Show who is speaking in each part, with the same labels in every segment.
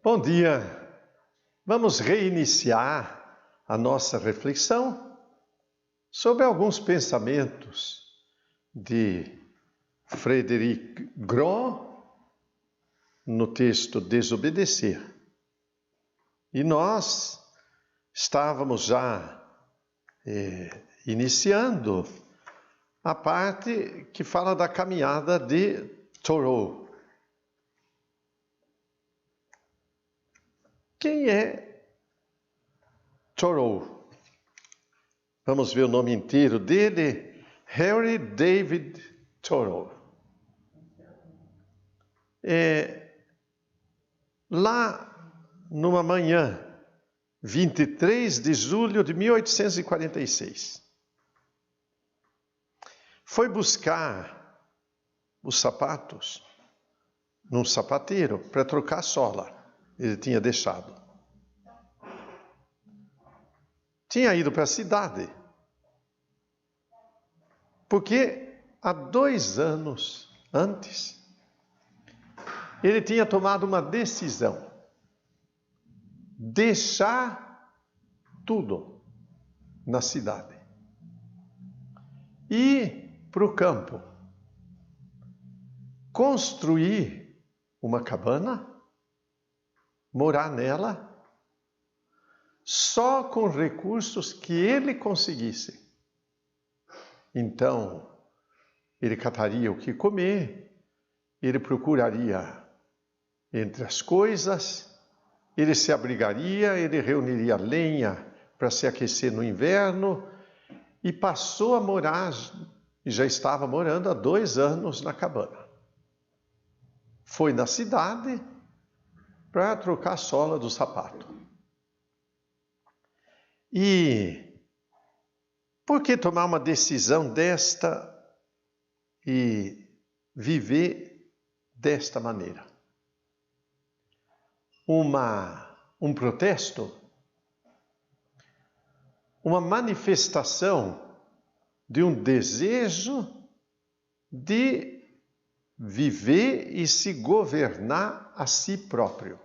Speaker 1: Bom dia! Vamos reiniciar a nossa reflexão sobre alguns pensamentos de Frederic Gros no texto Desobedecer. E nós estávamos já iniciando a parte que fala da caminhada de Thoreau. Quem é Thoreau? Vamos ver o nome inteiro dele: Henry David Thoreau. Lá numa manhã, 23 de julho de 1846, foi buscar os sapatos num sapateiro para trocar a sola. Ele tinha deixado. Tinha ido para a cidade, porque há 2 anos antes, ele tinha tomado uma decisão: deixar tudo na cidade e ir para o campo, construir uma cabana, morar nela, só com recursos que ele conseguisse. Então, ele cataria o que comer, ele procuraria entre as coisas, ele se abrigaria, ele reuniria lenha para se aquecer no inverno e passou a morar, e já estava morando há 2 anos na cabana. Foi na cidade para trocar a sola do sapato. E por que tomar uma decisão desta e viver desta maneira? Um protesto, uma manifestação de um desejo de viver e se governar a si próprio,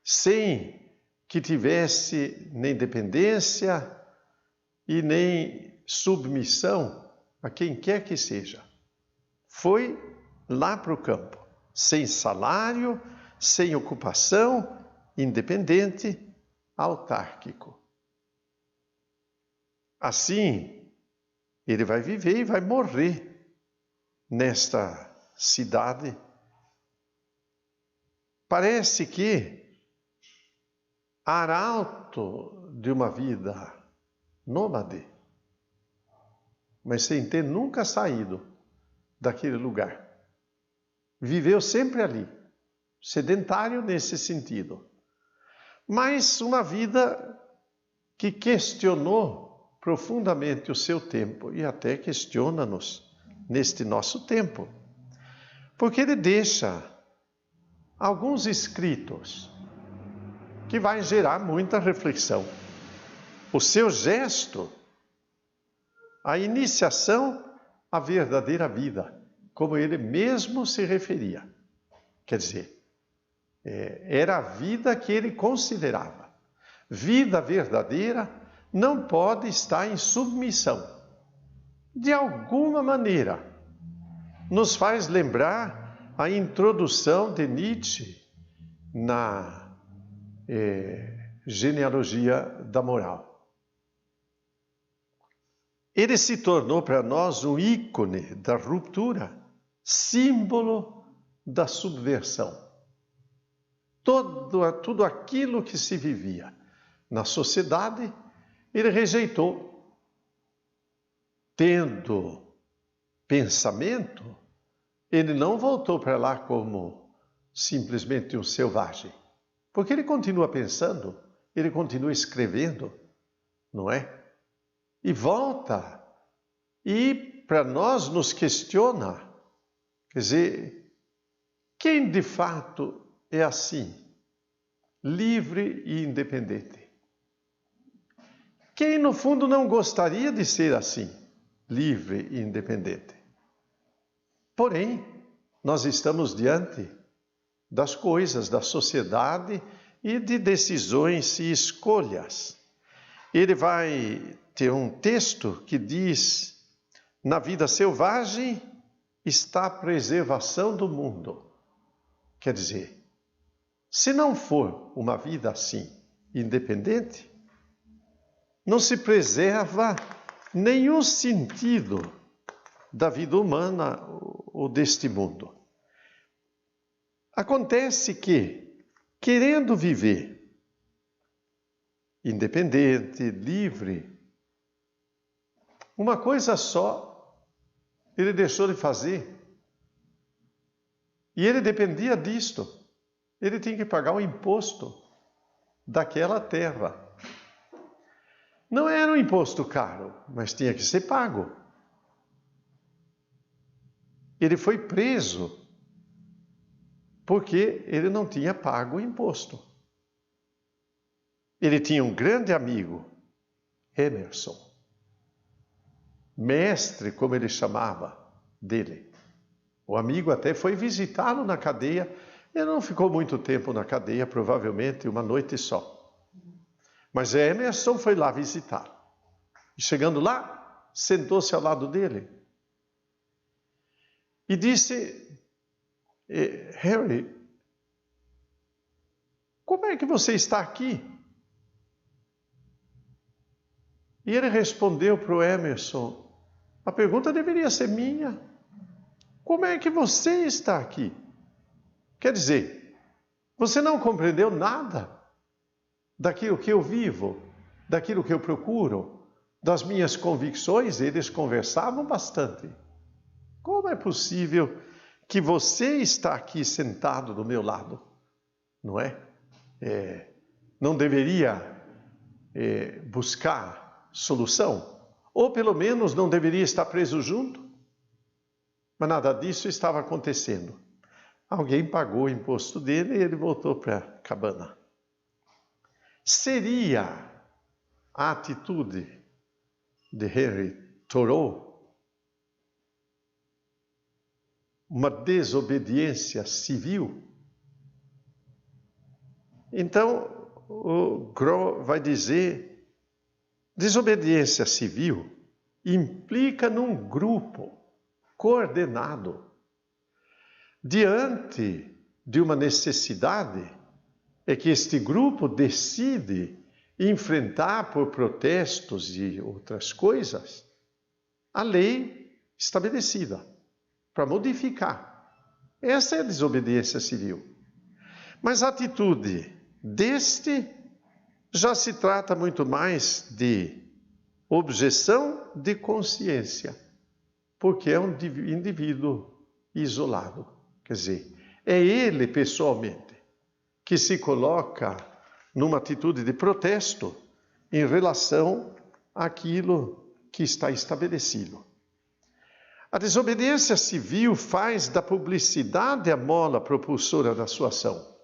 Speaker 1: sem que tivesse nem dependência e nem submissão a quem quer que seja. Foi lá para o campo, sem salário, sem ocupação, independente, autárquico. Assim, ele vai viver e vai morrer nesta cidade. Parece que arauto de uma vida nômade, mas sem ter nunca saído daquele lugar. Viveu sempre ali, sedentário nesse sentido. Mas uma vida que questionou profundamente o seu tempo e até questiona-nos neste nosso tempo. Porque ele deixa alguns escritos que vai gerar muita reflexão. O seu gesto, a iniciação à verdadeira vida, como ele mesmo se referia. Quer dizer, era a vida que ele considerava. Vida verdadeira não pode estar em submissão. De alguma maneira, nos faz lembrar a introdução de Nietzsche na genealogia da moral. Ele se tornou para nós um ícone da ruptura, símbolo da subversão. Tudo aquilo que se vivia na sociedade, ele rejeitou. Tendo pensamento, ele não voltou para lá como simplesmente um selvagem. Porque ele continua pensando, ele continua escrevendo, não é? E volta, e para nós nos questiona, quer dizer, quem de fato é assim, livre e independente? Quem no fundo não gostaria de ser assim, livre e independente? Porém, nós estamos diante das coisas, da sociedade e de decisões e escolhas. Ele vai ter um texto que diz: na vida selvagem está a preservação do mundo. Quer dizer, se não for uma vida assim, independente, não se preserva nenhum sentido da vida humana ou deste mundo. Acontece que, querendo viver independente, livre, uma coisa só ele deixou de fazer. E ele dependia disto. Ele tinha que pagar o imposto daquela terra. Não era um imposto caro, mas tinha que ser pago. Ele foi preso porque ele não tinha pago o imposto. Ele tinha um grande amigo, Emerson, mestre, como ele chamava, dele. O amigo até foi visitá-lo na cadeia. Ele não ficou muito tempo na cadeia, provavelmente uma noite só. Mas Emerson foi lá visitá-lo. E chegando lá, sentou-se ao lado dele. E disse: Harry, como é que você está aqui? E ele respondeu para o Emerson: a pergunta deveria ser minha. Como é que você está aqui? Quer dizer, você não compreendeu nada daquilo que eu vivo, daquilo que eu procuro, das minhas convicções. Eles conversavam bastante. Como é possível que você está aqui sentado do meu lado? Não é? Não deveria buscar solução? Ou pelo menos não deveria estar preso junto? Mas nada disso estava acontecendo. Alguém pagou o imposto dele e ele voltou para a cabana. Seria a atitude de Henry Thoreau uma desobediência civil? Então, o Groh vai dizer: desobediência civil implica num grupo coordenado. Diante de uma necessidade, é que este grupo decide enfrentar por protestos e outras coisas a lei estabelecida para modificar. Essa é a desobediência civil. Mas a atitude deste já se trata muito mais de objeção de consciência, porque é um indivíduo isolado. Quer dizer, é ele pessoalmente que se coloca numa atitude de protesto em relação àquilo que está estabelecido. A desobediência civil faz da publicidade a mola propulsora da sua ação.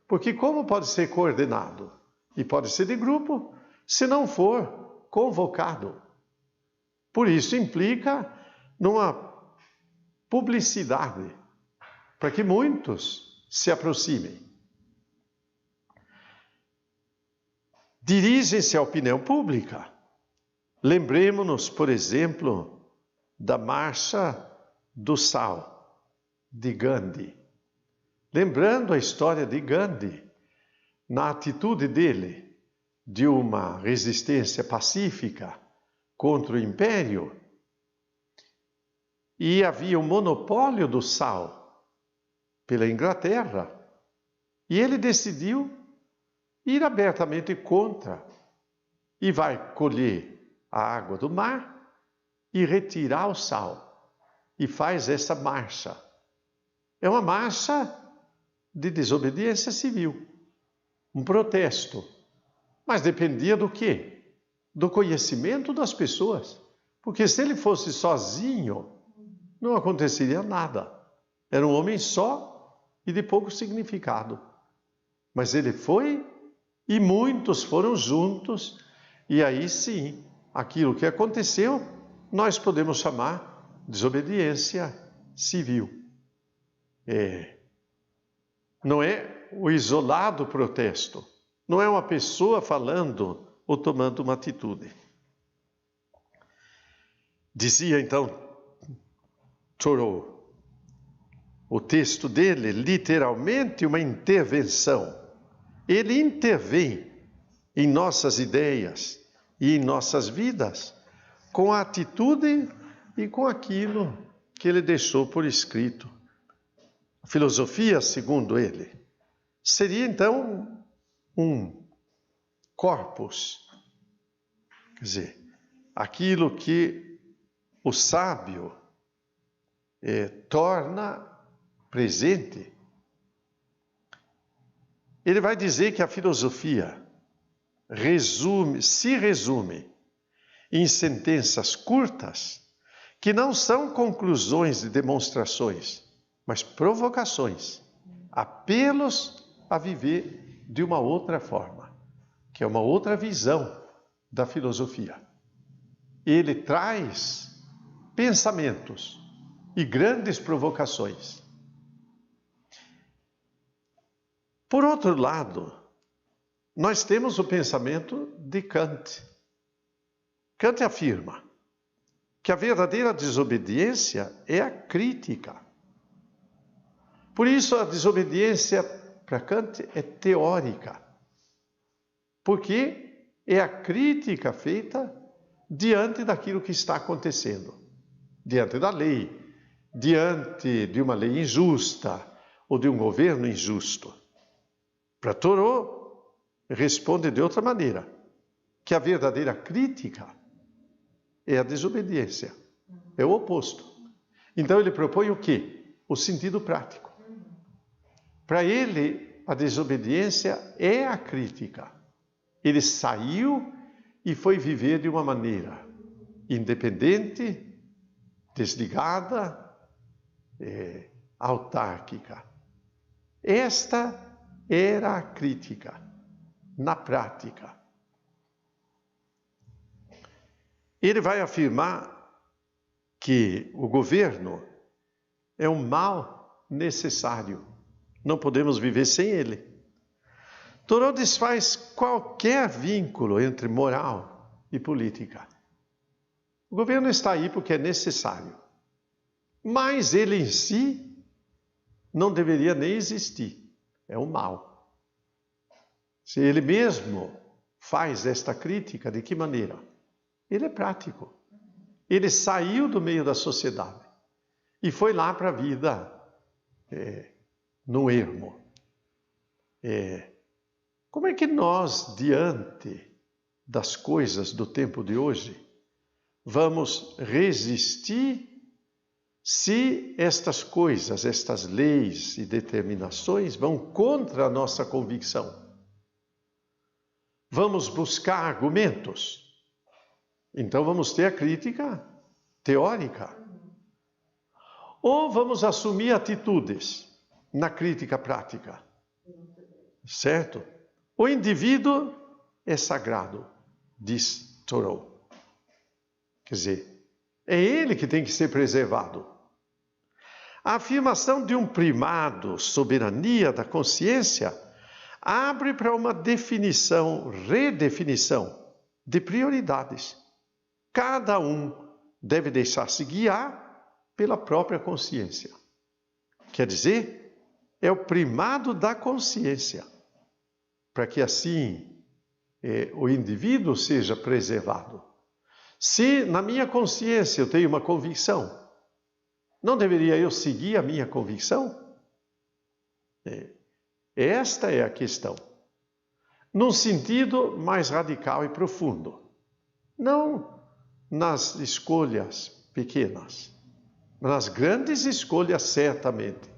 Speaker 1: Porque como pode ser coordenado e pode ser de grupo se não for convocado? Por isso implica numa publicidade, para que muitos se aproximem. Dirigem-se à opinião pública. Lembremos-nos, por exemplo, da Marcha do Sal, de Gandhi. Lembrando a história de Gandhi, na atitude dele de uma resistência pacífica contra o império, e havia um monopólio do sal pela Inglaterra, e ele decidiu ir abertamente contra, e vai colher a água do mar e retirar o sal, e faz essa marcha. É uma marcha de desobediência civil, um protesto, mas dependia do quê? Do conhecimento das pessoas, porque se ele fosse sozinho, não aconteceria nada. Era um homem só e de pouco significado. Mas ele foi e muitos foram juntos, e aí sim, aquilo que aconteceu, nós podemos chamar de desobediência civil. Não é o isolado protesto. Não é uma pessoa falando ou tomando uma atitude. Dizia então Thoreau, o texto dele, literalmente uma intervenção. Ele intervém em nossas ideias e em nossas vidas com a atitude e com aquilo que ele deixou por escrito. A filosofia, segundo ele, seria então um corpus, quer dizer, aquilo que o sábio torna presente. Ele vai dizer que a filosofia se resume em sentenças curtas, que não são conclusões de demonstrações, mas provocações, apelos a viver de uma outra forma, que é uma outra visão da filosofia. Ele traz pensamentos e grandes provocações. Por outro lado, nós temos o pensamento de Kant. Kant afirma que a verdadeira desobediência é a crítica. Por isso, a desobediência para Kant é teórica, porque é a crítica feita diante daquilo que está acontecendo, diante da lei, diante de uma lei injusta ou de um governo injusto. Para Thoreau, responde de outra maneira, que a verdadeira crítica é a desobediência, é o oposto. Então ele propõe o quê? O sentido prático. Para ele, a desobediência é a crítica. Ele saiu e foi viver de uma maneira independente, desligada, autárquica. Esta era a crítica, na prática. Ele vai afirmar que o governo é um mal necessário. Não podemos viver sem ele. Thoreau desfaz qualquer vínculo entre moral e política. O governo está aí porque é necessário. Mas ele em si não deveria nem existir. É um mal. Se ele mesmo faz esta crítica, de que maneira? Ele é prático. Ele saiu do meio da sociedade e foi lá para a vida no ermo. Como é que nós, diante das coisas do tempo de hoje, vamos resistir se estas coisas, estas leis e determinações vão contra a nossa convicção? Vamos buscar argumentos. Então vamos ter a crítica teórica. Ou vamos assumir atitudes na crítica prática. Certo? O indivíduo é sagrado, diz Thoreau. Quer dizer, é ele que tem que ser preservado. A afirmação de um primado, soberania da consciência, abre para uma redefinição de prioridades. Cada um deve deixar-se guiar pela própria consciência. Quer dizer, é o primado da consciência, para que assim o indivíduo seja preservado. Se na minha consciência eu tenho uma convicção, não deveria eu seguir a minha convicção? Esta é a questão. Num sentido mais radical e profundo. Não nas escolhas pequenas, mas nas grandes escolhas, certamente,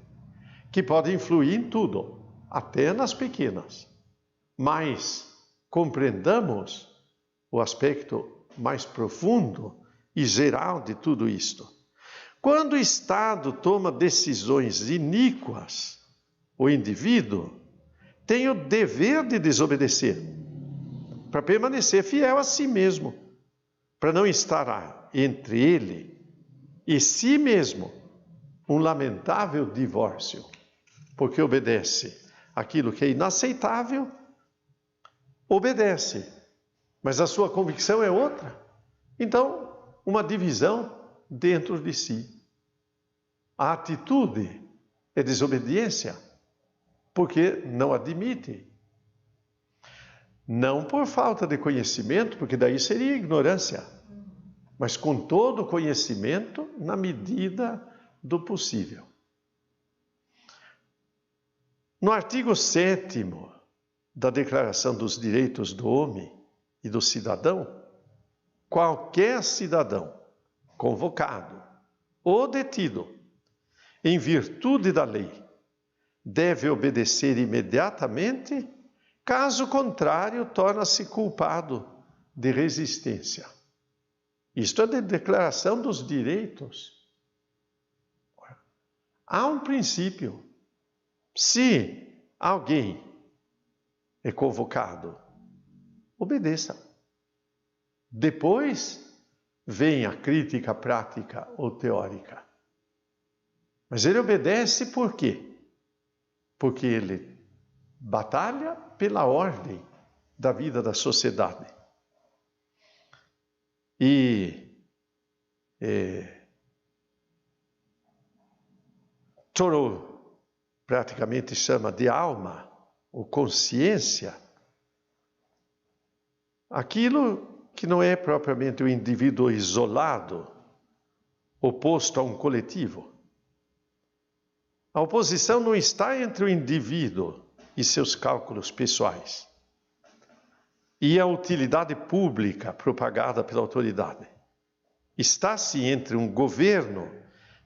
Speaker 1: que podem influir em tudo, até nas pequenas. Mas compreendamos o aspecto mais profundo e geral de tudo isto. Quando o Estado toma decisões iníquas, o indivíduo tem o dever de desobedecer, para permanecer fiel a si mesmo, para não estar entre ele e si mesmo um lamentável divórcio. porque obedece. Aquilo que é inaceitável, obedece. Mas a sua convicção é outra. Então, uma divisão dentro de si. A atitude é desobediência, porque não admite. Não por falta de conhecimento, porque daí seria ignorância, mas com todo o conhecimento na medida do possível. No artigo 7º da Declaração dos Direitos do Homem e do Cidadão, qualquer cidadão convocado ou detido em virtude da lei deve obedecer imediatamente, caso contrário, torna-se culpado de resistência. Isto é da Declaração dos Direitos. Há um princípio. Se alguém é convocado, obedeça. Depois vem a crítica prática ou teórica. Mas ele obedece por quê? Porque ele batalha pela ordem da vida da sociedade. E Thoreau praticamente chama de alma ou consciência aquilo que não é propriamente o indivíduo isolado, oposto a um coletivo. A oposição não está entre o indivíduo e seus cálculos pessoais e a utilidade pública propagada pela autoridade. Está-se entre um governo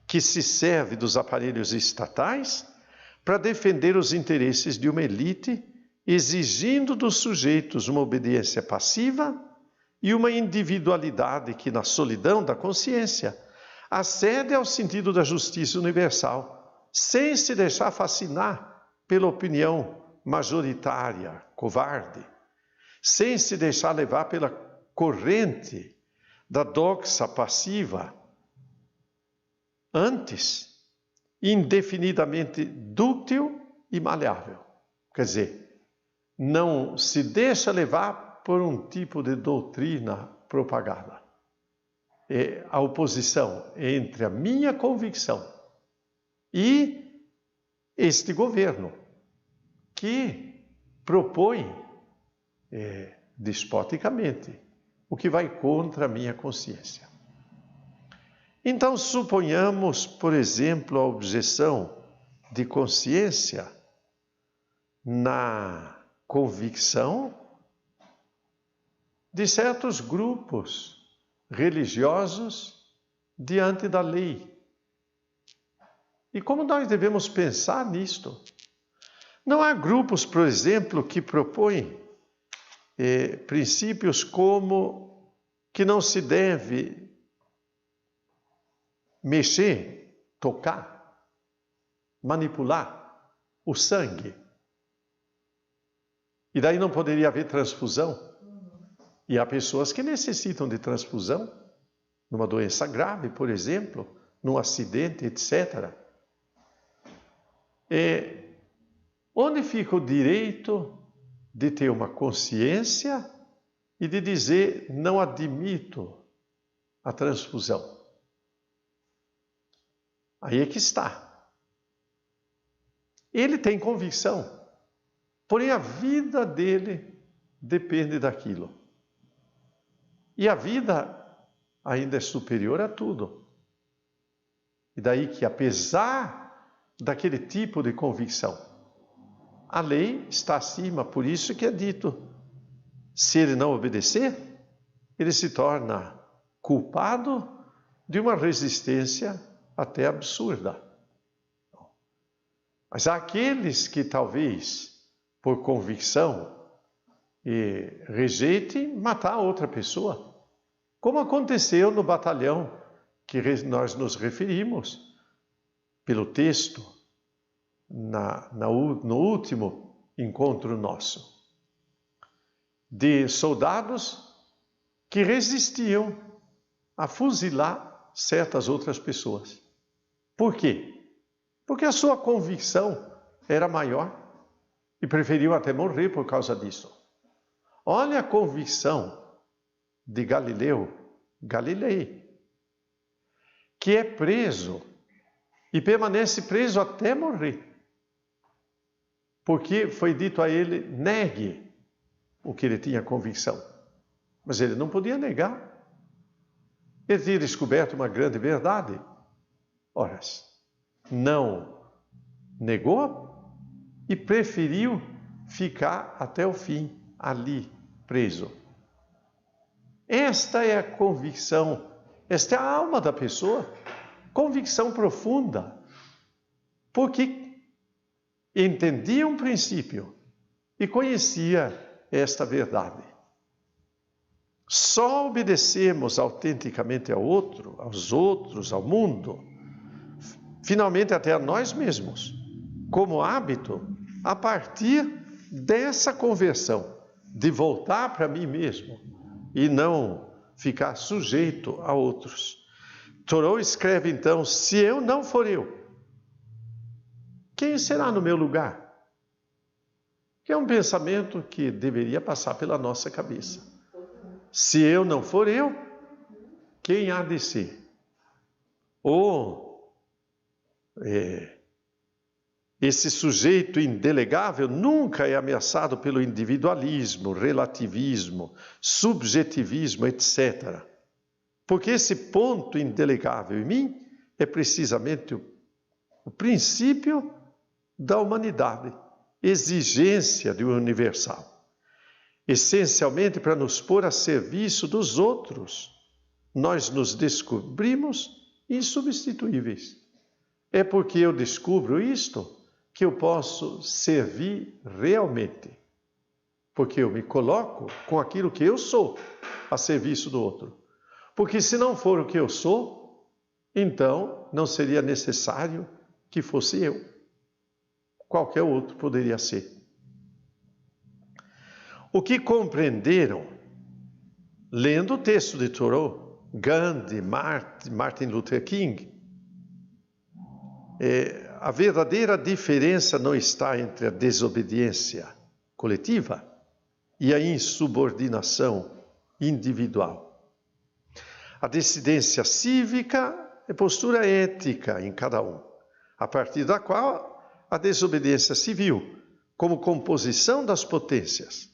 Speaker 1: que se serve dos aparelhos estatais para defender os interesses de uma elite, exigindo dos sujeitos uma obediência passiva e uma individualidade que, na solidão da consciência, acede ao sentido da justiça universal, sem se deixar fascinar pela opinião majoritária, covarde, sem se deixar levar pela corrente da doxa passiva, antes, indefinidamente dúctil e maleável. Quer dizer, não se deixa levar por um tipo de doutrina propagada. É a oposição entre a minha convicção e este governo, que propõe despoticamente o que vai contra a minha consciência. Então, suponhamos, por exemplo, a objeção de consciência na convicção de certos grupos religiosos diante da lei. E como nós devemos pensar nisto? Não há grupos, por exemplo, que propõem princípios como que não se deve mexer, tocar, manipular o sangue. E daí não poderia haver transfusão. E há pessoas que necessitam de transfusão, numa doença grave, por exemplo, num acidente, etc. Onde fica o direito de ter uma consciência e de dizer, não admito a transfusão? Aí é que está. Ele tem convicção, porém a vida dele depende daquilo. E a vida ainda é superior a tudo. E daí que, apesar daquele tipo de convicção, a lei está acima, por isso que é dito, se ele não obedecer, ele se torna culpado de uma resistência até absurda. Mas há aqueles que talvez, por convicção, rejeitem matar outra pessoa, como aconteceu no batalhão que nós nos referimos, pelo texto, no último encontro nosso, de soldados que resistiam a fuzilar certas outras pessoas. Por quê? Porque a sua convicção era maior e preferiu até morrer por causa disso. Olha a convicção de Galilei, que é preso e permanece preso até morrer. Porque foi dito a ele, negue o que ele tinha convicção. Mas ele não podia negar. Ele tinha descoberto uma grande verdade. Ora, não negou e preferiu ficar até o fim ali, preso. Esta é a convicção, esta é a alma da pessoa, convicção profunda, porque entendia um princípio e conhecia esta verdade. Só obedecemos autenticamente aos outros, ao mundo, finalmente até a nós mesmos, como hábito, a partir dessa conversão, de voltar para mim mesmo e não ficar sujeito a outros. Thoreau escreve então, se eu não for eu, quem será no meu lugar? Que é um pensamento que deveria passar pela nossa cabeça. Se eu não for eu, quem há de ser? Ou esse sujeito indelegável nunca é ameaçado pelo individualismo, relativismo, subjetivismo, etc. Porque esse ponto indelegável em mim é precisamente o princípio da humanidade, exigência do universal. Essencialmente para nos pôr a serviço dos outros, nós nos descobrimos insubstituíveis. É porque eu descubro isto que eu posso servir realmente. Porque eu me coloco com aquilo que eu sou a serviço do outro. Porque se não for o que eu sou, então não seria necessário que fosse eu. Qualquer outro poderia ser. O que compreenderam, lendo o texto de Thoreau, Gandhi, Martin Luther King, a verdadeira diferença não está entre a desobediência coletiva e a insubordinação individual. A dissidência cívica é postura ética em cada um, a partir da qual a desobediência civil, como composição das potências,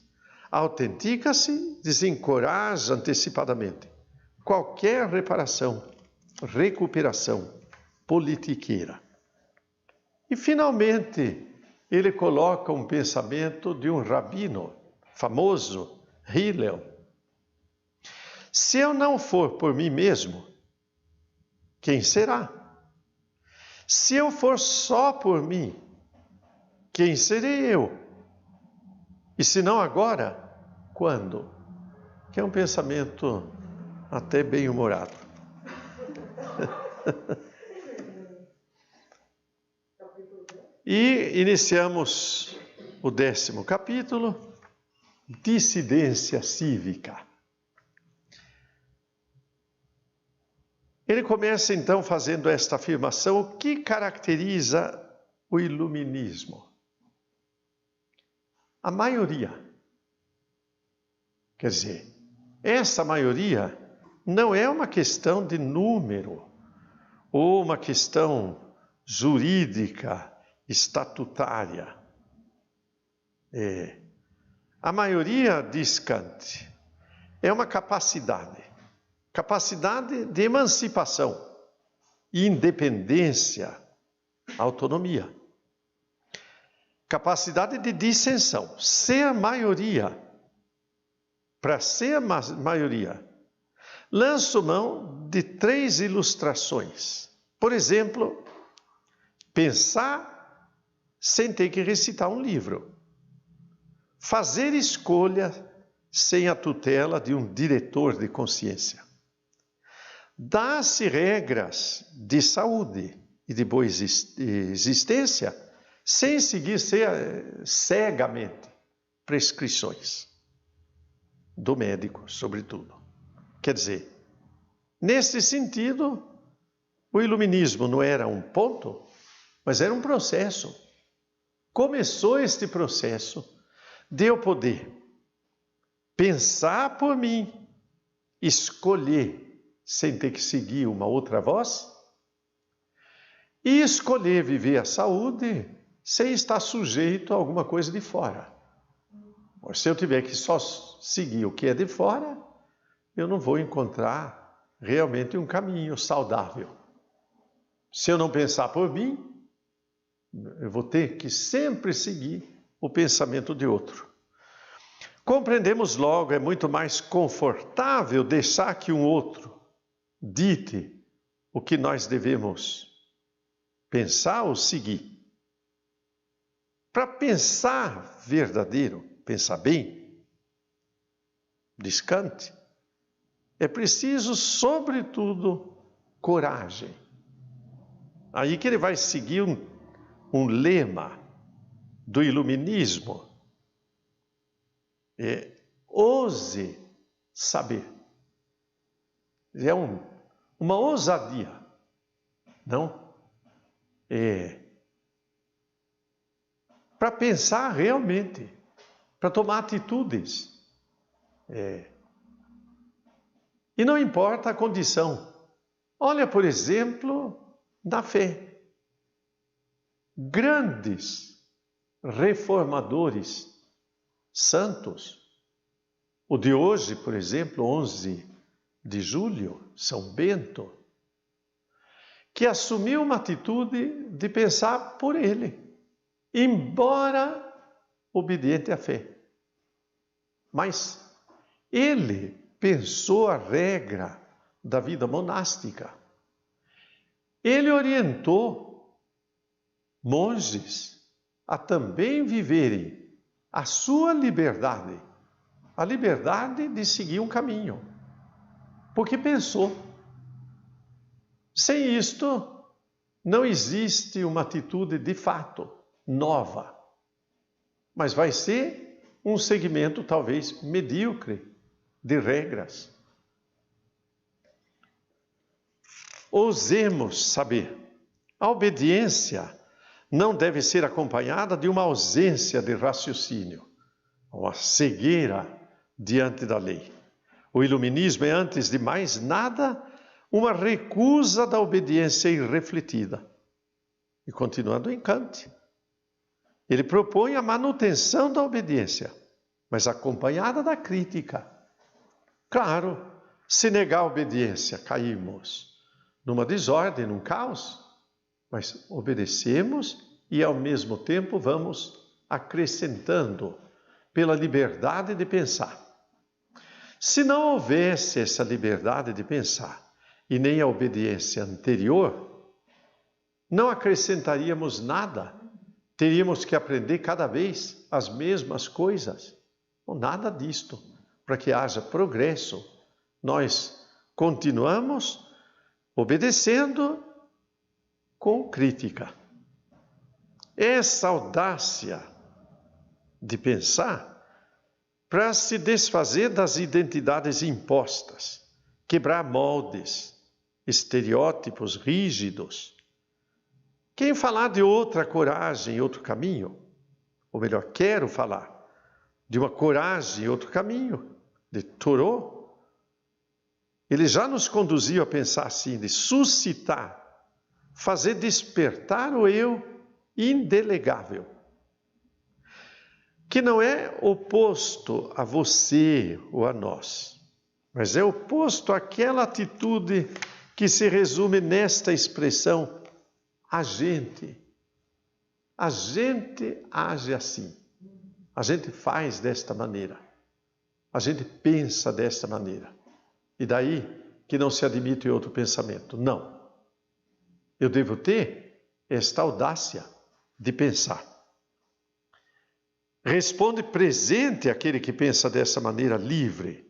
Speaker 1: autentica-se, desencoraja antecipadamente qualquer reparação, recuperação politiqueira. E, finalmente, ele coloca um pensamento de um rabino famoso, Hillel. Se eu não for por mim mesmo, quem será? Se eu for só por mim, quem serei eu? E se não agora, quando? Que é um pensamento até bem-humorado. E iniciamos o 10º capítulo, dissidência cívica. Ele começa então fazendo esta afirmação, o que caracteriza o iluminismo? A maioria. Quer dizer, essa maioria não é uma questão de número ou uma questão jurídica, estatutária. A maioria, diz Kant, é uma capacidade de emancipação, independência, autonomia. Capacidade de dissensão, ser maioria. Para ser maioria, lanço mão de 3 ilustrações. Por exemplo, pensar sem ter que recitar um livro. Fazer escolha sem a tutela de um diretor de consciência. Dar-se regras de saúde e de boa existência sem seguir cegamente prescrições do médico, sobretudo. Quer dizer, nesse sentido, o iluminismo não era um ponto, mas era um processo. começou este processo de eu poder pensar por mim, escolher sem ter que seguir uma outra voz e escolher viver a saúde sem estar sujeito a alguma coisa de fora. Se eu tiver que só seguir o que é de fora, eu não vou encontrar realmente um caminho saudável. Se eu não pensar por mim, eu vou ter que sempre seguir o pensamento de outro. Compreendemos logo, é muito mais confortável deixar que um outro dite o que nós devemos pensar ou seguir. Para pensar verdadeiro, pensar bem, descante, é preciso, sobretudo, coragem. Aí que ele vai seguir um lema do iluminismo. Ouse saber. É uma ousadia. Não? Para pensar realmente, para tomar atitudes. E não importa a condição. Olha, por exemplo, na fé. Grandes reformadores santos. O de hoje, por exemplo, 11 de julho, São Bento, que assumiu uma atitude de pensar por ele, embora obediente à fé. Mas ele pensou a regra da vida monástica. Ele orientou monges a também viverem a sua liberdade, a liberdade de seguir um caminho, porque pensou. Sem isto, não existe uma atitude de fato nova, mas vai ser um segmento talvez medíocre de regras. Ousemos saber. A obediência não deve ser acompanhada de uma ausência de raciocínio, uma cegueira diante da lei. O iluminismo é, antes de mais nada, uma recusa da obediência irrefletida. E continuando em Kant, ele propõe a manutenção da obediência, mas acompanhada da crítica. Claro, se negar a obediência, caímos numa desordem, num caos, mas obedecemos e ao mesmo tempo vamos acrescentando pela liberdade de pensar. Se não houvesse essa liberdade de pensar e nem a obediência anterior, não acrescentaríamos nada. Teríamos que aprender cada vez as mesmas coisas. Nada disto. Para que haja progresso, nós continuamos obedecendo com crítica. Essa audácia de pensar para se desfazer das identidades impostas, quebrar moldes, estereótipos rígidos. Quem falar de outra coragem, outro caminho, ou melhor, quero falar de uma coragem, outro caminho, de Thoreau, ele já nos conduziu a pensar assim, de suscitar, fazer despertar o eu indelegável, que não é oposto a você ou a nós, mas é oposto àquela atitude que se resume nesta expressão: a gente age assim, a gente faz desta maneira, a gente pensa desta maneira. E daí que não se admite outro pensamento. Não. Eu devo ter esta audácia de pensar. Responde presente aquele que pensa dessa maneira livre.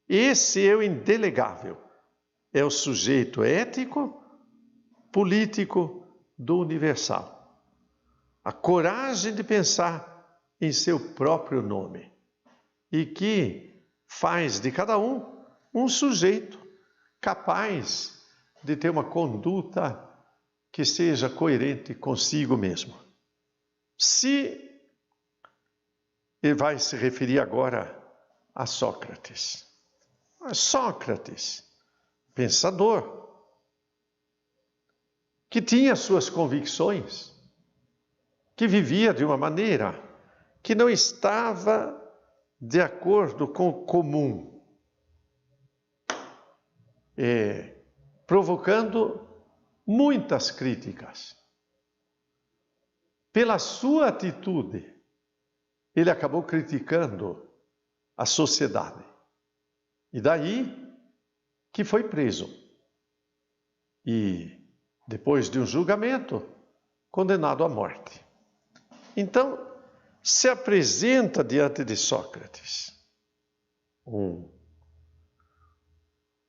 Speaker 1: Esse eu indelegável, é o sujeito ético, político do universal. A coragem de pensar em seu próprio nome. E que faz de cada um sujeito capaz de ter uma conduta que seja coerente consigo mesmo. Se ele vai se referir agora a Sócrates. Sócrates, pensador, que tinha suas convicções, que vivia de uma maneira que não estava de acordo com o comum, provocando muitas críticas. Pela sua atitude, ele acabou criticando a sociedade. E daí que foi preso. E, depois de um julgamento, condenado à morte. Então, se apresenta diante de Sócrates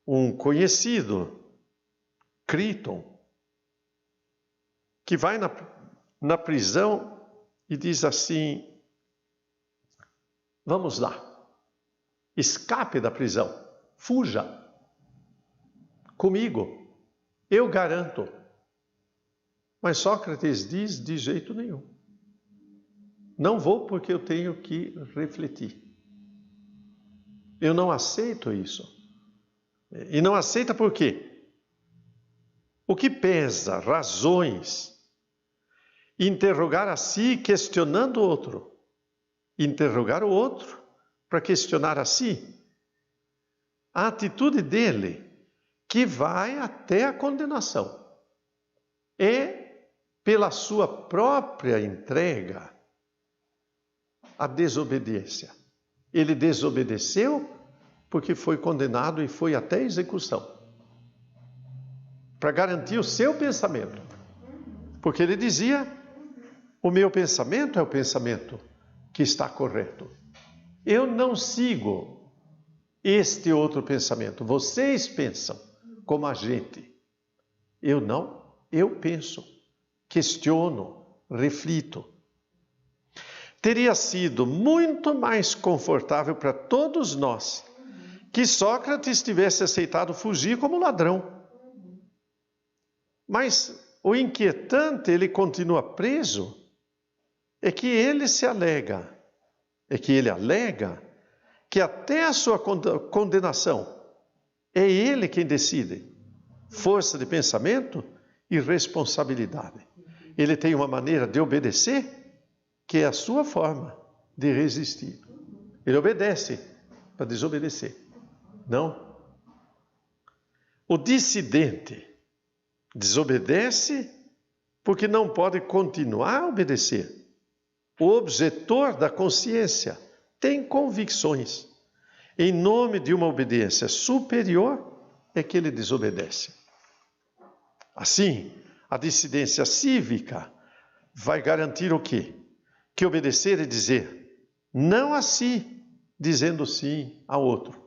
Speaker 1: um conhecido, Críton, que vai na prisão e diz assim: vamos lá, escape da prisão, fuja comigo, eu garanto. Mas Sócrates diz: de jeito nenhum. Não vou porque eu tenho que refletir. Eu não aceito isso. E não aceita por quê? O que pesa, razões, interrogar a si questionando o outro. Interrogar o outro para questionar a si. A atitude dele que vai até a condenação. É pela sua própria entrega a desobediência. Ele desobedeceu porque foi condenado e foi até a execução. Para garantir o seu pensamento. Porque ele dizia: o meu pensamento é o pensamento que está correto. Eu não sigo este outro pensamento. Vocês pensam como a gente. Eu não. Eu penso, questiono, reflito. Teria sido muito mais confortável para todos nós que Sócrates tivesse aceitado fugir como ladrão. Mas o inquietante, ele continua preso, é que ele alega que até a sua condenação é ele quem decide. Força de pensamento e responsabilidade. Ele tem uma maneira de obedecer que é a sua forma de resistir. Ele obedece para desobedecer. Não. O dissidente desobedece porque não pode continuar a obedecer. O objetor da consciência tem convicções. Em nome de uma obediência superior é que ele desobedece. Assim, a dissidência cívica vai garantir o quê? Que obedecer é dizer não a si, dizendo sim a outro.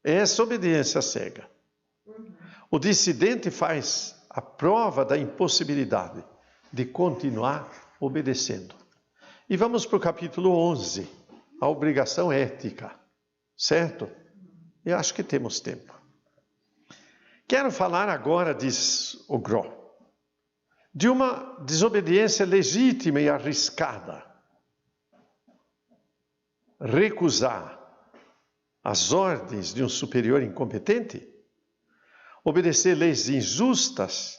Speaker 1: Essa obediência cega. O dissidente faz a prova da impossibilidade de continuar obedecendo. E vamos para o capítulo 11, a obrigação ética, certo? Eu acho que temos tempo. Quero falar agora, diz o Gros, de uma desobediência legítima e arriscada. Recusar as ordens de um superior incompetente, obedecer leis injustas,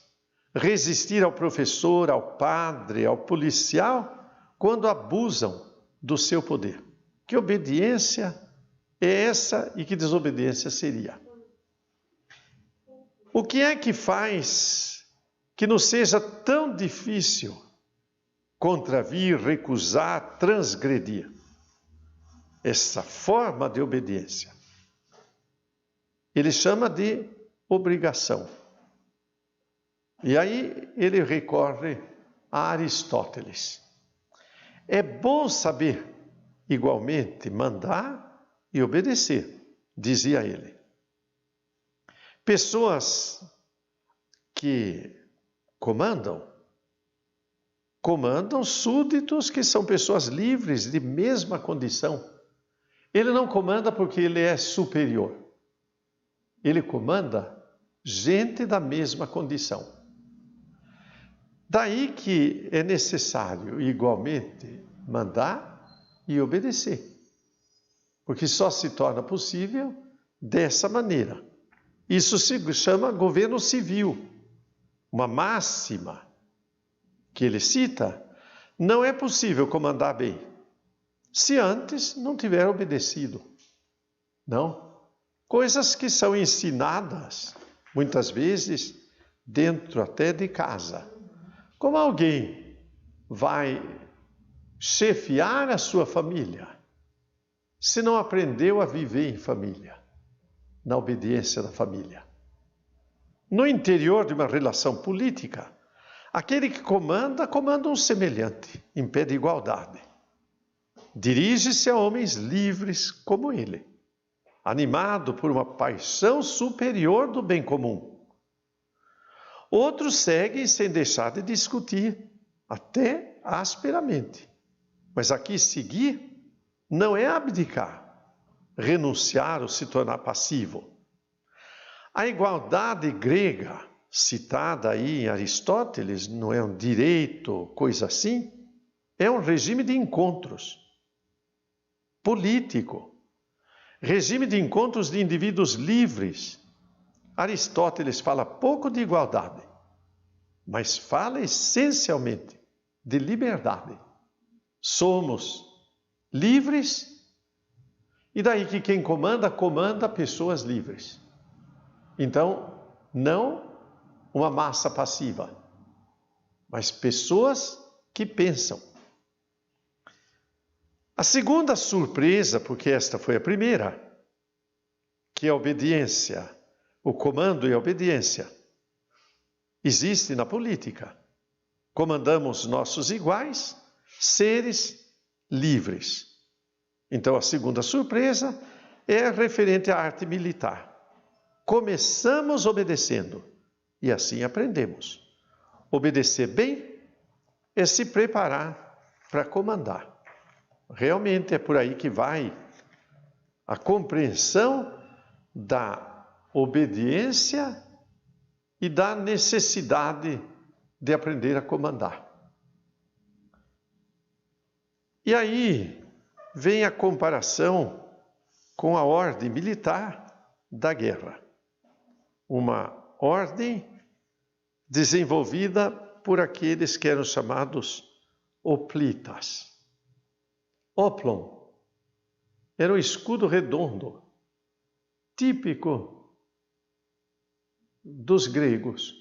Speaker 1: resistir ao professor, ao padre, ao policial, quando abusam do seu poder. Que obediência é essa e que desobediência seria? O que é que faz que não seja tão difícil contravir, recusar, transgredir essa forma de obediência? Ele chama de obrigação. E aí ele recorre a Aristóteles. É bom saber, igualmente, mandar e obedecer, dizia ele. Pessoas que comandam súditos que são pessoas livres de mesma condição. Ele não comanda porque ele é superior. Ele comanda gente da mesma condição. Daí que é necessário, igualmente, mandar e obedecer. Porque só se torna possível dessa maneira. Isso se chama governo civil. Uma máxima que ele cita: não é possível comandar bem se antes não tiver obedecido. Não. Coisas que são ensinadas, muitas vezes, dentro até de casa. Como alguém vai chefiar a sua família se não aprendeu a viver em família, na obediência da família? No interior de uma relação política, aquele que comanda, comanda um semelhante, em pé de igualdade. Dirige-se a homens livres como ele, animado por uma paixão superior do bem comum. Outros seguem sem deixar de discutir, até asperamente. Mas aqui seguir não é abdicar, renunciar ou se tornar passivo. A igualdade grega, citada aí em Aristóteles, não é um direito, coisa assim, é um regime de encontros político, regime de encontros de indivíduos livres. Aristóteles fala pouco de igualdade, mas fala essencialmente de liberdade. Somos livres, e daí que quem comanda, comanda pessoas livres. Então, não uma massa passiva, mas pessoas que pensam. A segunda surpresa, porque esta foi a primeira, que é a obediência, o comando e a obediência, existe na política. Comandamos nossos iguais, seres livres. Então, a segunda surpresa é referente à arte militar. Começamos obedecendo e assim aprendemos. Obedecer bem é se preparar para comandar. Realmente é por aí que vai a compreensão da obediência e da necessidade de aprender a comandar. E aí vem a comparação com a ordem militar da guerra. Uma ordem desenvolvida por aqueles que eram chamados hoplitas. Oplon era um escudo redondo, típico dos gregos.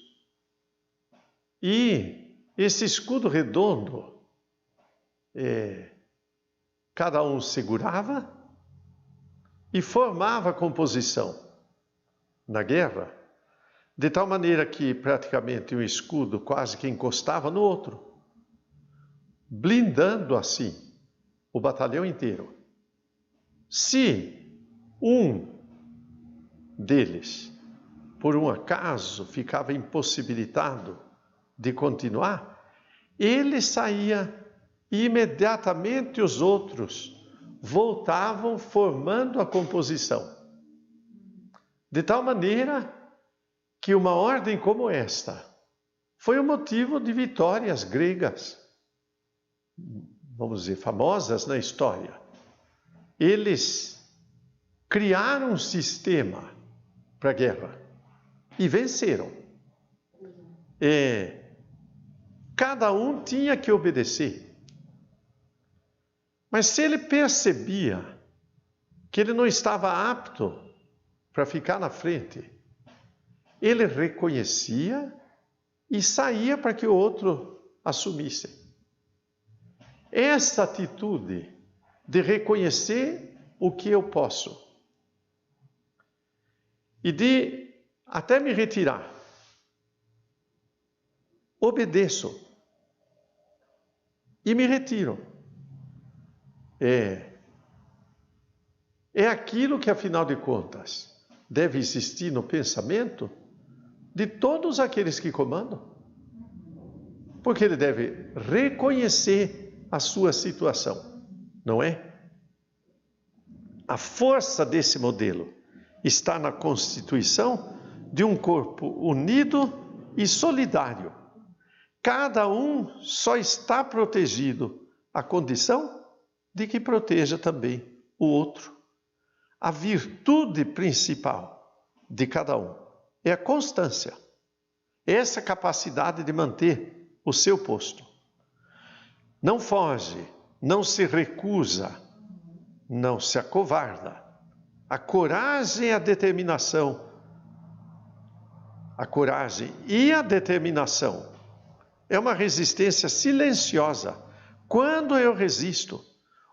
Speaker 1: E esse escudo redondo, cada um segurava e formava composição na guerra, de tal maneira que praticamente um escudo quase que encostava no outro, blindando assim o batalhão inteiro. Se um deles, por um acaso, ficava impossibilitado de continuar, ele saía e imediatamente os outros voltavam formando a composição. De tal maneira que uma ordem como esta foi o motivo de vitórias gregas, vamos dizer, famosas na história. Eles criaram um sistema para a guerra e venceram. Cada um tinha que obedecer. Mas se ele percebia que ele não estava apto para ficar na frente, ele reconhecia e saía para que o outro assumisse. Essa atitude de reconhecer o que eu posso e de até me retirar, obedeço e me retiro. É aquilo que, afinal de contas, deve existir no pensamento de todos aqueles que comandam. Porque ele deve reconhecer a sua situação, não é? A força desse modelo está na constituição de um corpo unido e solidário, Cada um só está protegido à condição de que proteja também o outro. A virtude principal de cada um é a constância, essa capacidade de manter o seu posto. Não foge, não se recusa, não se acovarda. A coragem e a determinação, a coragem e a determinação é uma resistência silenciosa. Quando eu resisto,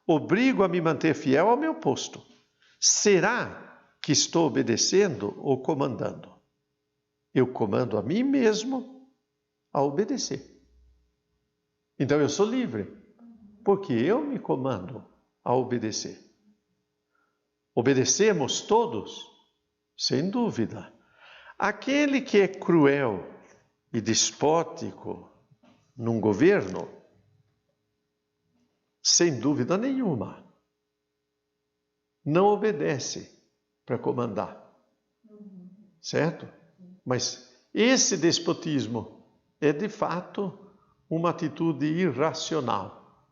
Speaker 1: obrigo a me manter fiel ao meu posto. Será que estou obedecendo ou comandando? Eu comando a mim mesmo a obedecer. Então eu sou livre, porque eu me comando a obedecer. Obedecemos todos? Sem dúvida. Aquele que é cruel e despótico num governo, sem dúvida nenhuma, não obedece para comandar, certo? Mas esse despotismo é de fato uma atitude irracional,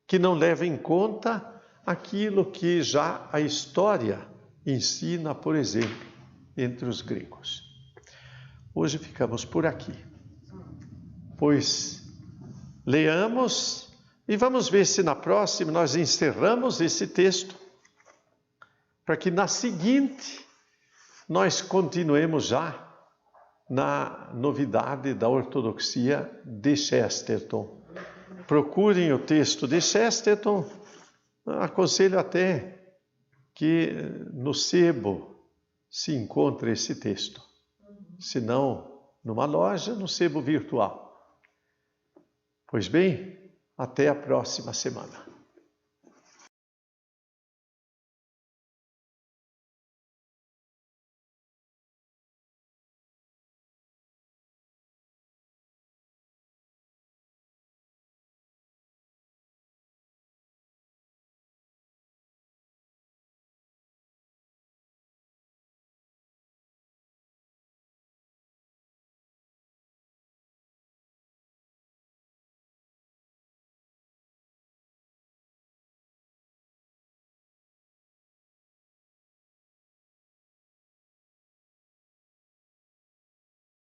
Speaker 1: que não leva em conta aquilo que já a história ensina, por exemplo, entre os gregos. Hoje ficamos por aqui, pois leamos e vamos ver se na próxima nós encerramos esse texto, para que na seguinte nós continuemos já na novidade da ortodoxia de Chesterton. Procurem o texto de Chesterton, aconselho até que no sebo se encontre esse texto, se não numa loja, no sebo virtual. Pois bem, até a próxima semana.